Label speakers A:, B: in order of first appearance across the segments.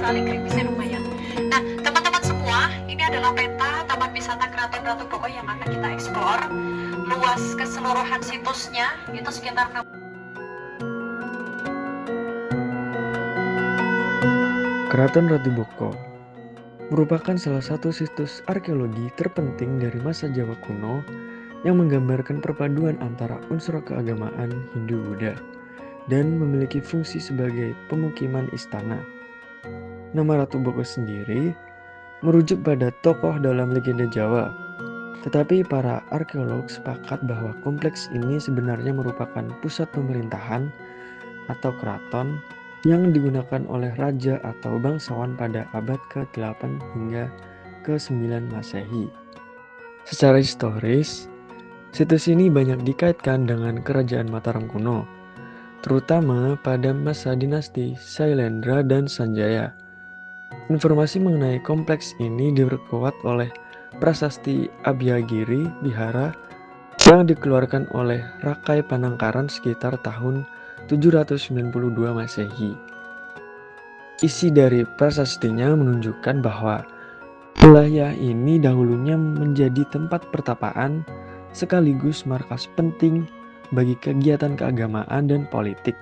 A: sekali, gerimisnya lumayan. Nah, teman-teman semua, ini adalah peta Taman Wisata Keraton Ratu Boko yang akan kita eksplor. Luas keseluruhan situsnya itu sekitar
B: Keraton Ratu Boko merupakan salah satu situs arkeologi terpenting dari masa Jawa kuno yang menggambarkan perpaduan antara unsur keagamaan Hindu-Buddha dan memiliki fungsi sebagai pemukiman istana. Nama Ratu Boko sendiri merujuk pada tokoh dalam legenda Jawa, tetapi para arkeolog sepakat bahwa kompleks ini sebenarnya merupakan pusat pemerintahan atau keraton yang digunakan oleh raja atau bangsawan pada abad ke-8 hingga ke-9 Masehi. Secara historis, situs ini banyak dikaitkan dengan kerajaan Mataram kuno, terutama pada masa dinasti Sailendra dan Sanjaya. Informasi mengenai kompleks ini diperkuat oleh prasasti Abhyagiri Vihara yang dikeluarkan oleh Rakai Panangkaran sekitar tahun 792 Masehi. Isi dari prasastinya menunjukkan bahwa wilayah ini dahulunya menjadi tempat pertapaan sekaligus markas penting bagi kegiatan keagamaan dan politik.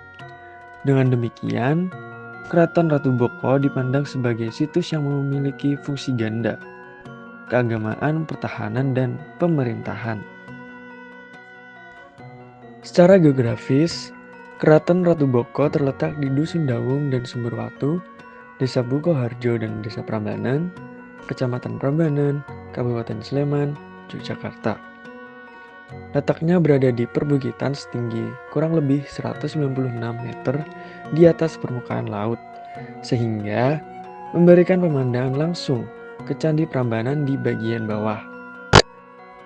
B: Dengan demikian, Keraton Ratu Boko dipandang sebagai situs yang memiliki fungsi ganda, keagamaan, pertahanan, dan pemerintahan. Secara geografis, Keraton Ratu Boko terletak di Dusun Dawung dan Sumberwatu, Desa Bukoharjo dan Desa Prambanan, Kecamatan Prambanan, Kabupaten Sleman, Yogyakarta. Letaknya berada di perbukitan setinggi kurang lebih 196 meter di atas permukaan laut, sehingga memberikan pemandangan langsung ke Candi Prambanan di bagian bawah.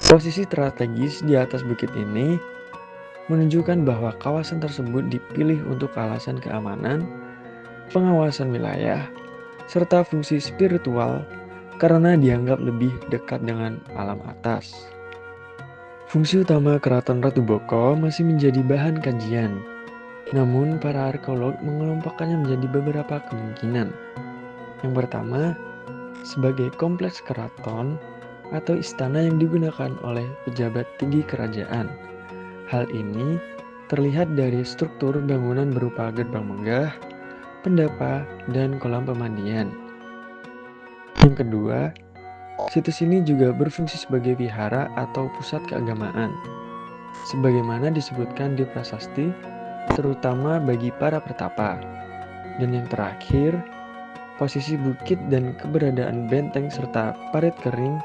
B: Posisi strategis di atas bukit ini menunjukkan bahwa kawasan tersebut dipilih untuk alasan keamanan, pengawasan wilayah, serta fungsi spiritual karena dianggap lebih dekat dengan alam atas. Fungsi utama Keraton Ratu Boko masih menjadi bahan kajian, namun para arkeolog mengelompokkannya menjadi beberapa kemungkinan. Yang pertama, sebagai kompleks keraton atau istana yang digunakan oleh pejabat tinggi kerajaan. Hal ini terlihat dari struktur bangunan berupa gerbang megah, pendapa, dan kolam pemandian. Yang kedua, situs ini juga berfungsi sebagai vihara atau pusat keagamaan, sebagaimana disebutkan di prasasti, terutama bagi para pertapa. Dan yang terakhir, posisi bukit dan keberadaan benteng serta parit kering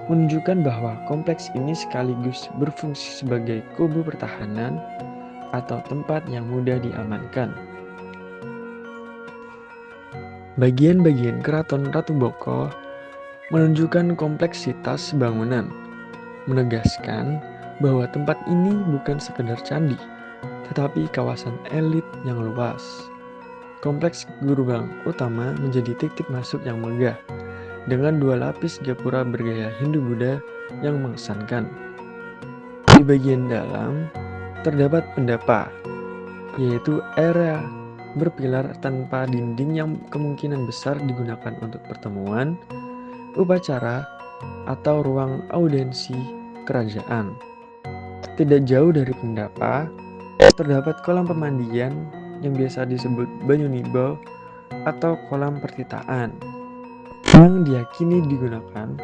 B: menunjukkan bahwa kompleks ini sekaligus berfungsi sebagai kubu pertahanan atau tempat yang mudah diamankan. Bagian-bagian Keraton Ratu Boko menunjukkan kompleksitas bangunan, menegaskan bahwa tempat ini bukan sekedar candi, tetapi kawasan elit yang luas. Kompleks gerbang utama menjadi titik masuk yang megah, dengan 2 lapis gapura bergaya Hindu-Buddha yang mengesankan. Di bagian dalam terdapat pendapa, yaitu area berpilar tanpa dinding yang kemungkinan besar digunakan untuk pertemuan, upacara, atau ruang audiensi kerajaan. Tidak jauh dari pendapa, terdapat kolam pemandian yang biasa disebut banyu nibo atau kolam pertitaan, yang diyakini digunakan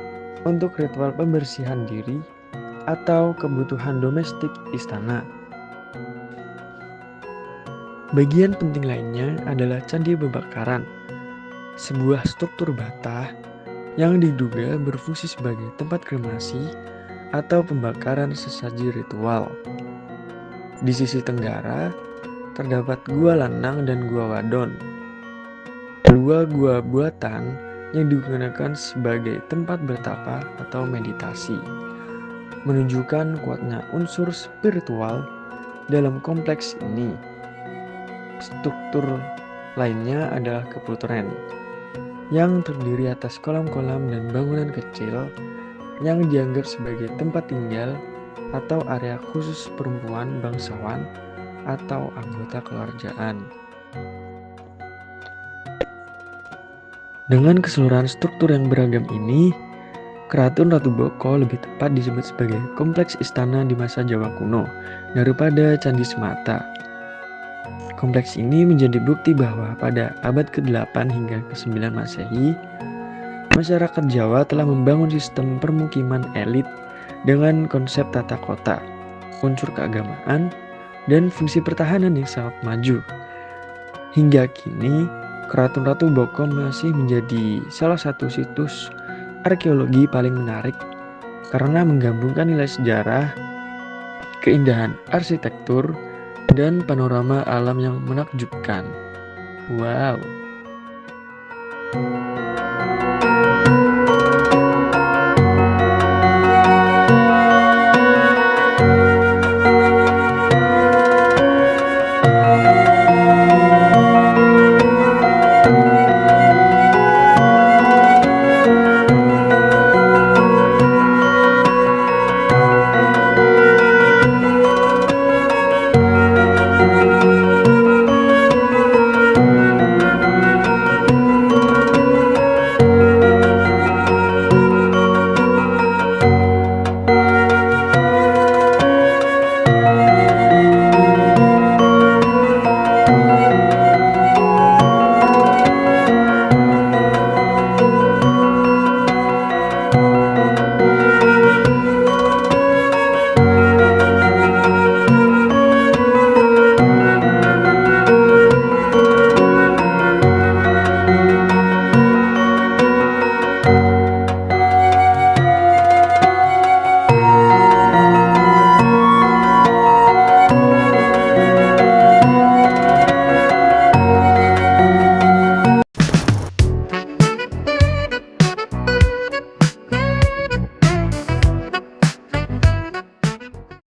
B: untuk ritual pembersihan diri atau kebutuhan domestik istana. Bagian penting lainnya adalah Candi Bebakaran, sebuah struktur bata yang diduga berfungsi sebagai tempat kremasi atau pembakaran sesaji ritual. Di sisi tenggara, terdapat Gua Lanang dan Gua Wadon, dua gua buatan yang digunakan sebagai tempat bertapa atau meditasi, menunjukkan kuatnya unsur spiritual dalam kompleks ini. Struktur lainnya adalah Keputren, yang terdiri atas kolam-kolam dan bangunan kecil yang dianggap sebagai tempat tinggal atau area khusus perempuan bangsawan atau anggota keluargaan. Dengan keseluruhan struktur yang beragam ini, Keraton Ratu Boko lebih tepat disebut sebagai kompleks istana di masa Jawa kuno daripada candi semata. Kompleks ini menjadi bukti bahwa pada abad ke-8 hingga ke-9 Masehi, masyarakat Jawa telah membangun sistem permukiman elit dengan konsep tata kota, unsur keagamaan, dan fungsi pertahanan yang sangat maju. Hingga kini, Keraton Ratu Boko masih menjadi salah satu situs arkeologi paling menarik karena menggabungkan nilai sejarah, keindahan arsitektur, dan panorama alam yang menakjubkan. Wow!